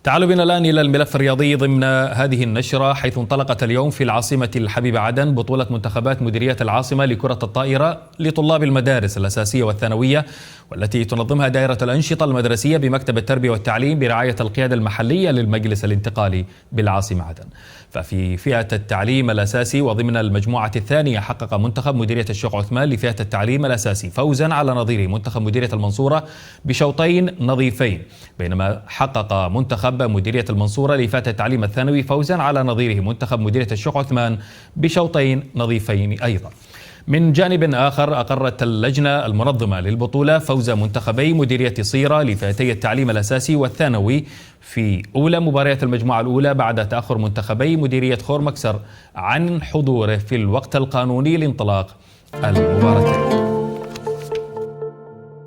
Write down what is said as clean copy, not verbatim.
تعالوا بنا الآن إلى الملف الرياضي ضمن هذه النشرة، حيث انطلقت اليوم في العاصمة الحبيبة عدن بطولة منتخبات مديرية العاصمة لكرة الطائرة لطلاب المدارس الأساسية والثانوية، والتي تنظمها دائرة الأنشطة المدرسية بمكتب التربية والتعليم برعاية القيادة المحلية للمجلس الانتقالي بالعاصمة عدن. ففي فئة التعليم الأساسي وضمن المجموعة الثانية حقق منتخب مديرية الشيخ عثمان لفئة التعليم الأساسي فوزا على نظيره منتخب مديرية المنصورة بشوطين نظيفين، بينما حقق منتخب مديرية المنصورة لفئة التعليم الثانوي فوزا على نظيره منتخب مديرية الشيخ عثمان بشوطين نظيفين أيضا. من جانب آخر، أقرت اللجنة المنظمة للبطولة فوز منتخبي مديرية صيرة لفئتي التعليم الأساسي والثانوي في أولى مباريات المجموعة الأولى بعد تأخر منتخبي مديرية خور مكسر عن حضوره في الوقت القانوني لانطلاق المباراتين.